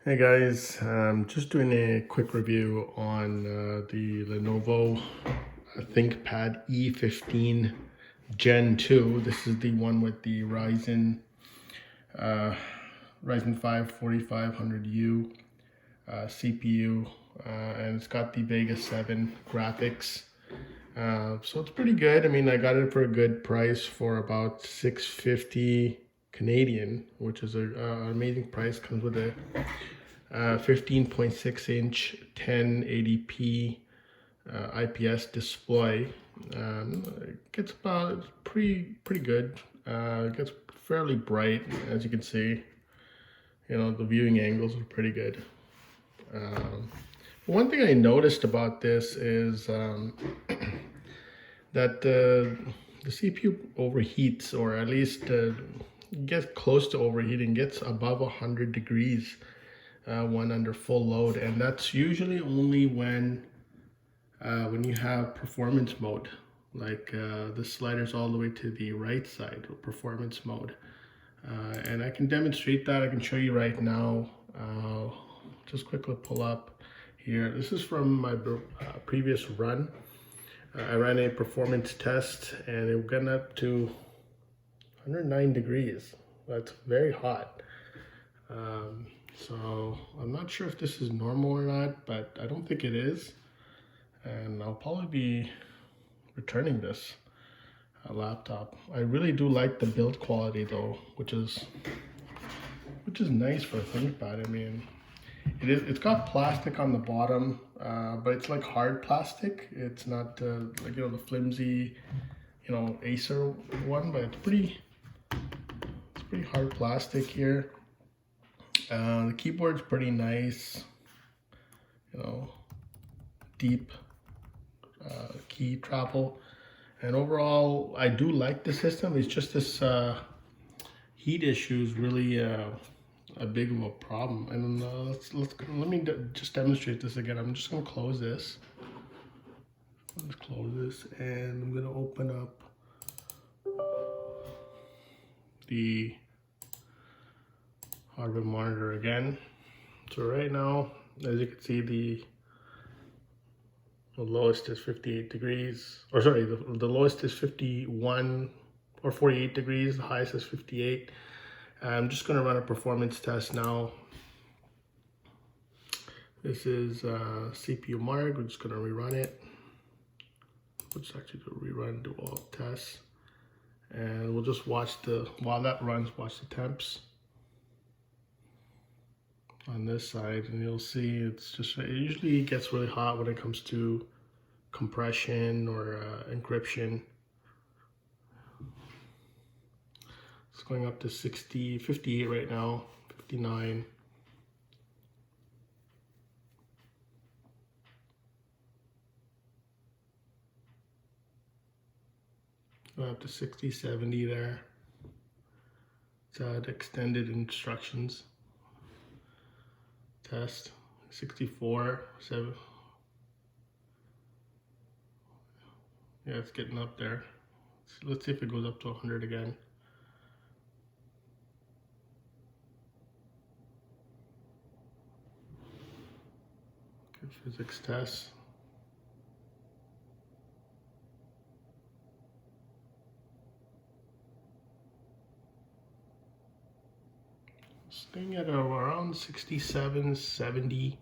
Hey guys, just doing a quick review on the Lenovo Thinkpad E15 Gen2. This is the one with the uh, Ryzen 5 4500U CPU, and it's got the Vega 7 graphics. So it's pretty good. I mean, I got it for a good price for about 650 Canadian, which is an amazing price. Comes with a 15.6-inch 1080p IPS display. It gets about pretty good. It gets fairly bright, as you can see. You know, the viewing angles are pretty good. One thing I noticed about this is that the CPU overheats, or at least gets close to overheating, gets above 100 degrees when under full load, and that's usually only when you have performance mode, like the sliders all the way to the right side, or performance mode. And I can demonstrate that. I can show you right now. Just quickly pull up here. This is from my previous run. I ran a performance test and it went up to 109 degrees. That's very hot. So I'm not sure if this is normal or not, but I don't think it is. And I'll probably be returning this laptop. I really do like the build quality though, which is nice for a ThinkPad. I mean, it's got plastic on the bottom, but it's like hard plastic. It's not like, you know, the flimsy, you know, Acer one, but it's pretty hard plastic here. The keyboard's pretty nice, you know, deep key travel, and overall I do like the system. It's just this heat issue is really a big of a problem. And let me just demonstrate this again. I'm just gonna close this. Let's close this, and I'm gonna open up the hardware monitor again. So right now, as you can see, the lowest is 58 degrees, or sorry, the lowest is 51 or 48 degrees, the highest is 58. I'm just going to run a performance test now. This is CPU mark. We're just going to rerun it. We'll just actually rerun, do all tests, and we'll just watch while that runs, watch the temps on this side, and you'll see it usually gets really hot when it comes to compression or encryption. It's going up to 60, 58 right now, 59. Going up to 60, 70 there. It's extended instructions. Test 64, 7. Yeah, it's getting up there. Let's see if it goes up to 100 again. Okay, physics test. Staying at around 67, 70,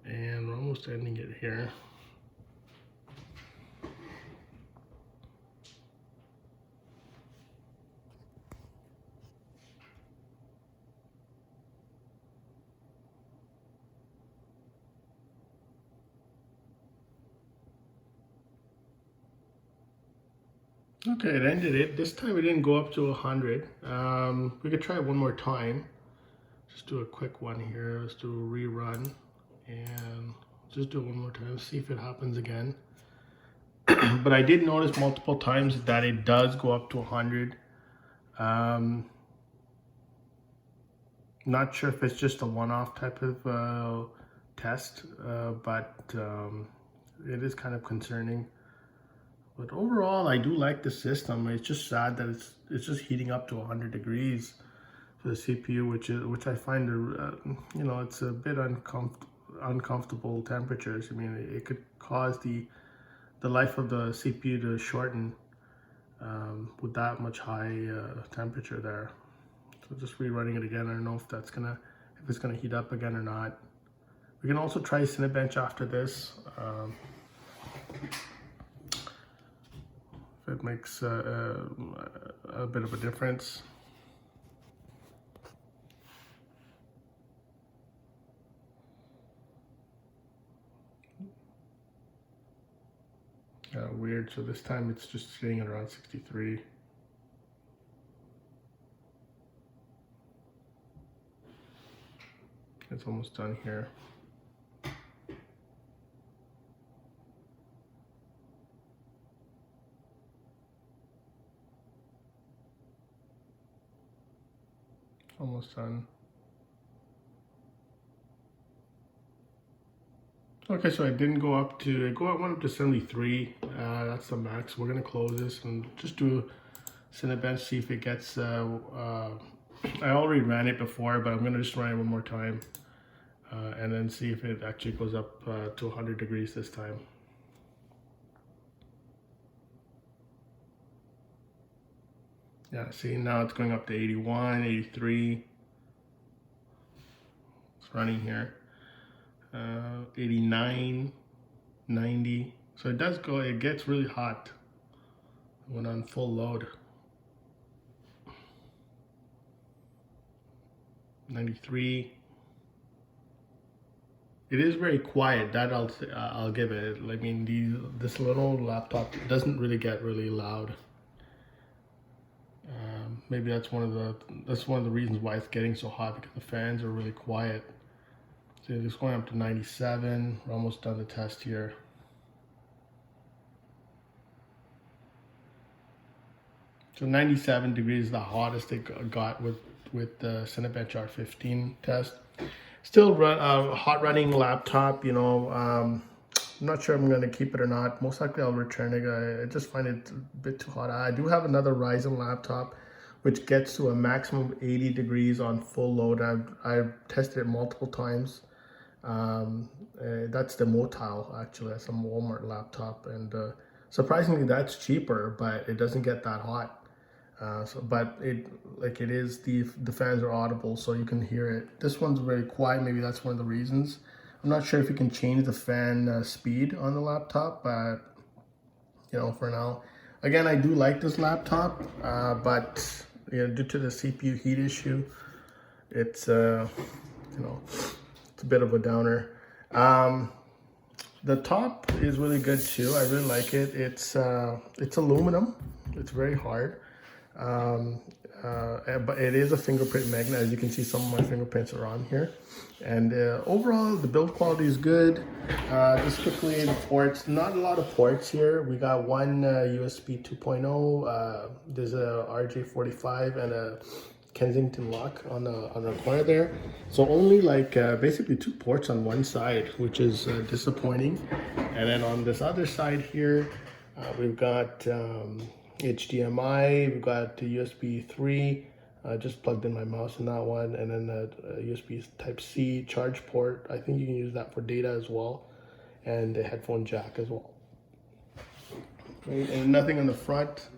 and we're almost ending it here. Okay, it ended it. This time it didn't go up to 100. We could try it one more time. Just do a quick one here. Let's do a rerun and just do it one more time. See if it happens again. But I did notice multiple times that it does go up to 100. Not sure if it's just a one-off type of test, but it is kind of concerning. But overall, I do like the system. It's just sad that it's just heating up to 100 degrees for the CPU, which I find you know, it's a bit uncomfortable temperatures. I mean, it could cause the life of the CPU to shorten with that much high temperature there. So just rerunning it again. I don't know if it's gonna heat up again or not. We can also try Cinebench after this. If it makes a bit of a difference. Weird, so this time it's just sitting at around 63. It's almost done here. Almost done. Okay, so I didn't go up to, I went up to 73. That's the max. We're gonna close this and just do Cinebench, see if it gets, I already ran it before, but I'm gonna just run it one more time. And then see if it actually goes up to 100 degrees this time. Yeah, see, now it's going up to 81, 83. It's running here. 89, 90. So it does go, it gets really hot when on full load. 93. It is very quiet, that I'll give it. I mean, this little laptop doesn't really get really loud. Maybe that's one of the reasons why it's getting so hot, because the fans are really quiet. So it's going up to 97. We're almost done the test here. So 97 degrees is the hottest it got with the Cinebench R15 test. Still hot running laptop, you know. I'm not sure I'm going to keep it or not. Most likely I'll return it. I just find it a bit too hot. I do have another Ryzen laptop which gets to a maximum of 80 degrees on full load. I've tested it multiple times. That's the Motile, actually. That's a Walmart laptop, and surprisingly that's cheaper, but it doesn't get that hot. But it is, the fans are audible, so you can hear it. This one's very quiet. Maybe that's one of the reasons. I'm not sure if you can change the fan speed on the laptop, but you know, for now. Again, I do like this laptop, but you know, due to the CPU heat issue, it's you know, it's a bit of a downer. The top is really good too. I really like it. It's aluminum. It's very hard. But it is a fingerprint magnet. As you can see, some of my fingerprints are on here. And overall, the build quality is good. Just quickly, the ports, not a lot of ports here. We got one USB 2.0. There's a RJ45 and a Kensington lock on the corner there. So only like basically 2 ports on one side, which is disappointing. And then on this other side here, we've got HDMI, we've got the USB 3, just plugged in my mouse in that one, and then the USB Type-C charge port. I think you can use that for data as well, and the headphone jack as well. Right, and nothing on the front.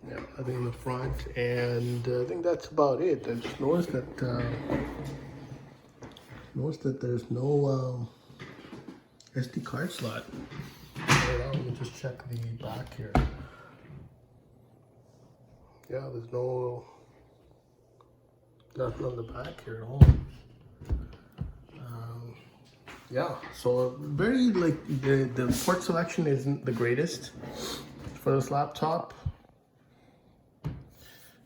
Yeah, nothing in the front, and I think that's about it. I just noticed that there's no SD card slot. Let me just check the back here. Yeah, there's nothing on the back here at all. Yeah, so very like the port selection isn't the greatest for this laptop.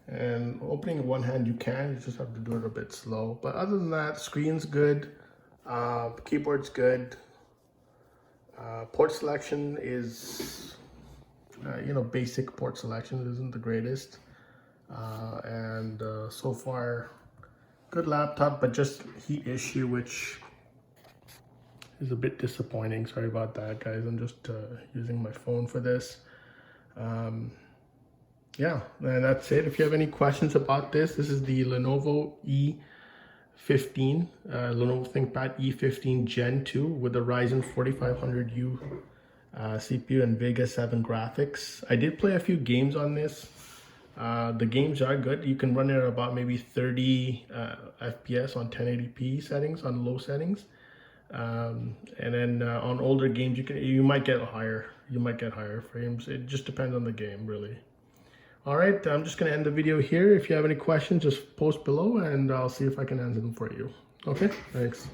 And opening in one hand you just have to do it a bit slow. But other than that, screen's good, keyboard's good. Port selection is, you know, basic port selection. It isn't the greatest. And so far, good laptop, but just heat issue, which is a bit disappointing. Sorry about that, guys. I'm just using my phone for this. yeah, and that's it. If you have any questions about this, this is the Lenovo E15, Lenovo Thinkpad E15 Gen 2 with the Ryzen 4500U CPU and Vega 7 graphics. I did play a few games on this. The games are good. You can run it at about maybe 30 FPS on 1080p settings, on low settings. And then on older games, you might get higher. You might get higher frames. It just depends on the game, really. All right, I'm just gonna end the video here. If you have any questions, just post below, and I'll see if I can answer them for you. Okay, thanks.